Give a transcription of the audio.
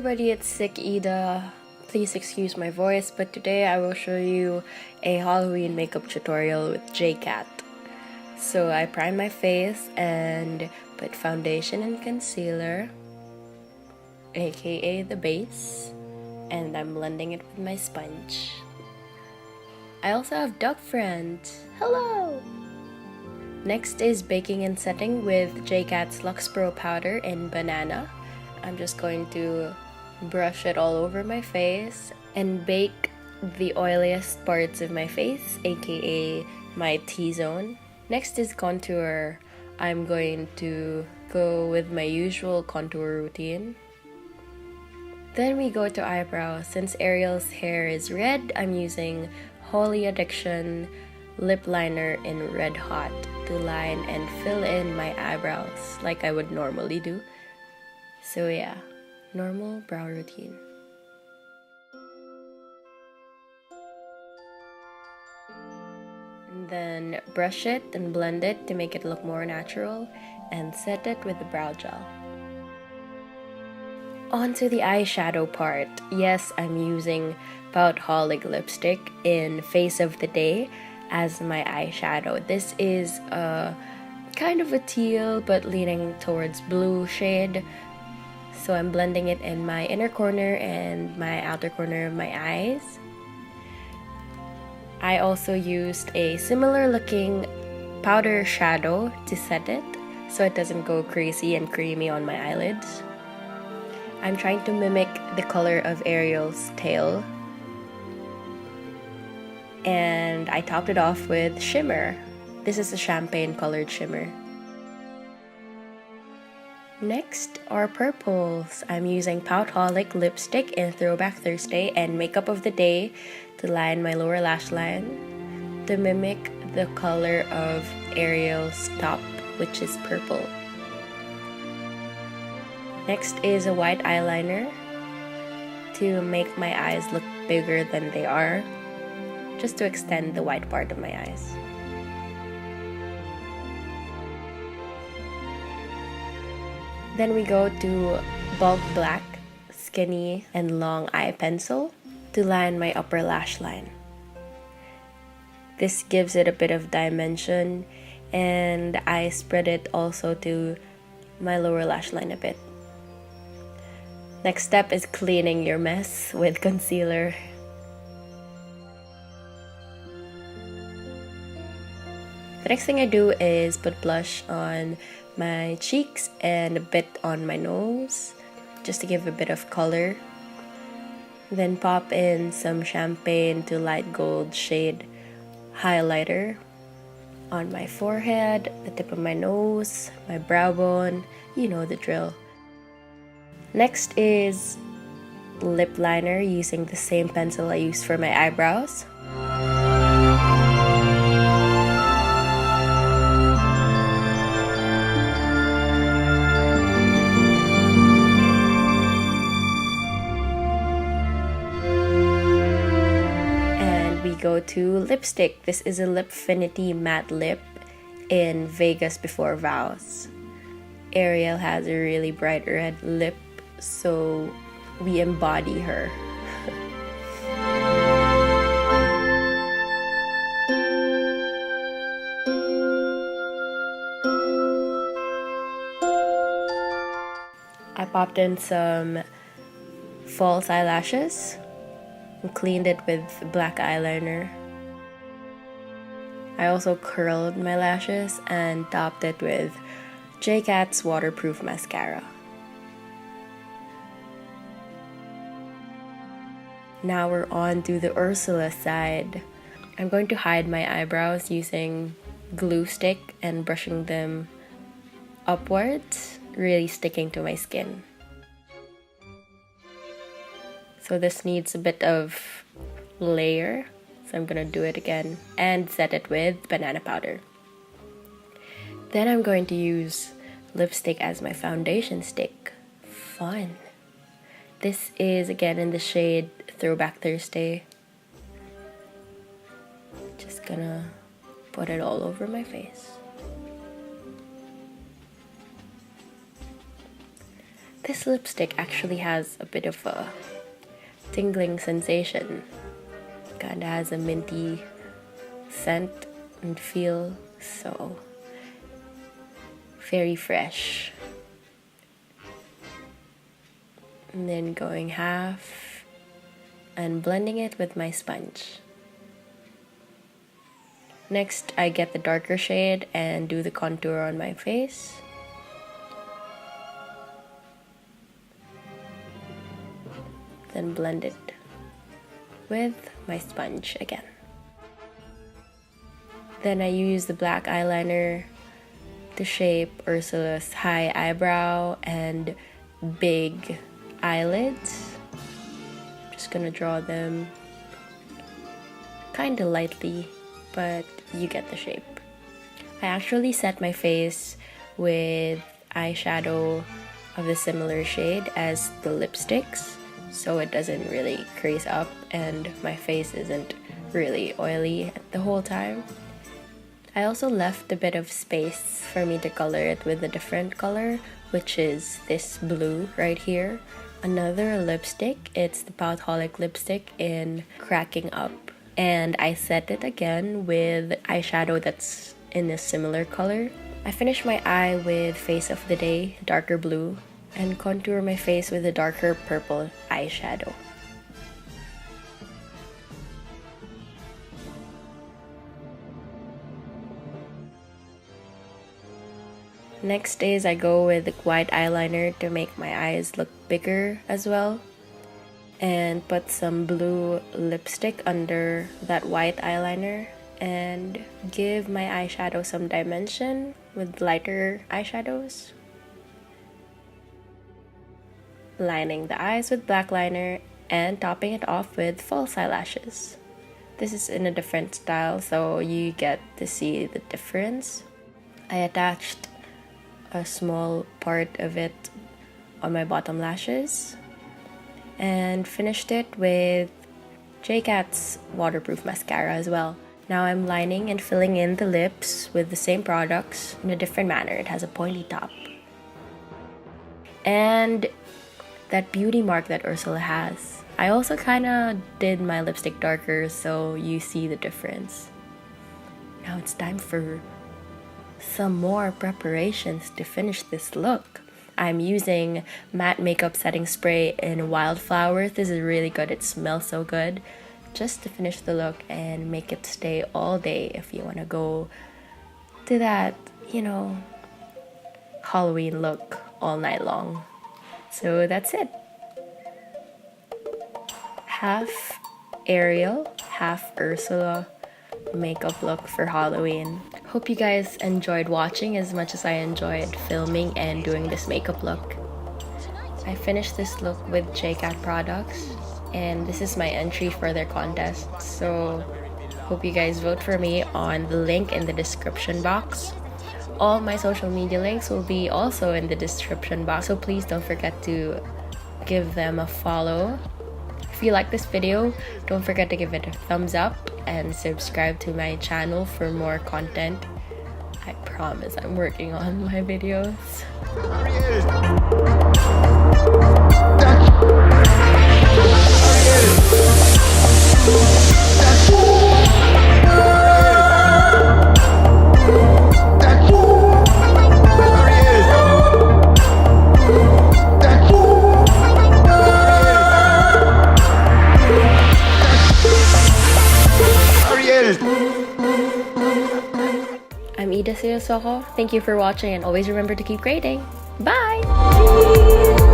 everybody, it's Sick Ida. Please excuse my voice, but today I will show you a Halloween makeup tutorial with JCat. So I prime my face and put foundation and concealer, aka the base, and I'm blending it with my sponge. I also have duck friends. Hello! Next is baking and setting with JCat's Luxe Pro powder in banana. I'm just going to brush it all over my face and bake the oiliest parts of my face, aka my T-zone. Next is contour. I'm going to go with my usual contour routine. Then we go to eyebrows. Since Ariel's hair is red, I'm using Holy Addiction lip liner in Red Hot to line and fill in my eyebrows like I would normally do. So yeah, normal brow routine. And then brush it and blend it to make it look more natural and set it with the brow gel. On to the eyeshadow part. Yes, I'm using Poutholic Lipstick in Face of the Day as my eyeshadow. This is a kind of a teal but leaning towards blue shade. So I'm blending it in my inner corner and my outer corner of my eyes. I also used a similar looking powder shadow to set it so it doesn't go crazy and creamy on my eyelids. I'm trying to mimic the color of Ariel's tail. And I topped it off with shimmer. This is a champagne colored shimmer. Next are purples. I'm using Poutholic Lipstick in Throwback Thursday and Makeup of the Day to line my lower lash line to mimic the color of Ariel's top, which is purple. Next is a white eyeliner to make my eyes look bigger than they are, just to extend the white part of my eyes. Then we go to bulk black, skinny, and long eye pencil to line my upper lash line. This gives it a bit of dimension, and I spread it also to my lower lash line a bit. Next step is cleaning your mess with concealer. The next thing I do is put blush on my cheeks and a bit on my nose just to give a bit of color. Then pop in some champagne to light gold shade highlighter on my forehead, the tip of my nose, my brow bone, you know the drill. Next is lip liner using the same pencil I used for my eyebrows. And we go to lipstick. This is a Lipfinity matte lip in Vegas before Vows. Ariel has a really bright red lip, so we embody her. I popped in some false eyelashes and cleaned it with black eyeliner. I also curled my lashes and topped it with JCat's waterproof mascara. Now we're on to the Ursula side. I'm going to hide my eyebrows using glue stick and brushing them upwards, really sticking to my skin. So this needs a bit of layer, so I'm gonna do it again and set it with banana powder. Then I'm going to use lipstick as my foundation stick. Fun! This is again in the shade Throwback Thursday. Just gonna put it all over my face. This lipstick actually has a bit of a tingling sensation. Kinda has a minty scent and feel, so very fresh. And then going half and blending it with my sponge. Next, I get the darker shade and do the contour on my face. Then blend it with my sponge again. Then I use the black eyeliner to shape Ursula's high eyebrow and big eyelids. Just gonna draw them kinda lightly, but you get the shape. I actually set my face with eyeshadow of a similar shade as the lipsticks, so it doesn't really crease up and my face isn't really oily the whole time. I also left a bit of space for me to color it with a different color, which is this blue right here. Another lipstick, it's the Poutholic Lipstick in Cracking Up. And I set it again with eyeshadow that's in a similar color. I finished my eye with Face of the Day, darker blue, and contour my face with a darker purple eyeshadow. Next is I go with the white eyeliner to make my eyes look bigger as well. And put some blue lipstick under that white eyeliner and give my eyeshadow some dimension with lighter eyeshadows. Lining the eyes with black liner and topping it off with false eyelashes. This is in a different style, so you get to see the difference. I attached a small part of it on my bottom lashes and finished it with JCat's waterproof mascara as well. Now I'm lining and filling in the lips with the same products in a different manner. It has a pointy top. And that beauty mark that Ursula has. I also kind of did my lipstick darker so you see the difference. Now it's time for some more preparations to finish this look. I'm using matte makeup setting spray in Wildflower. This is really good. It smells so good. Just to finish the look and make it stay all day if you want to go to that, Halloween look all night long. So that's it. Half Ariel, half Ursula makeup look for Halloween. Hope you guys enjoyed watching as much as I enjoyed filming and doing this makeup look. I finished this look with JCat products and this is my entry for their contest, so hope you guys vote for me on the link in the description box. All my social media links will be also in the description box, so please don't forget to give them a follow. If you like this video, don't forget to give it a thumbs up and subscribe to my channel for more content. I promise I'm working on my videos. I'm Siasoco. Thank you for watching and always remember to keep grading. Bye!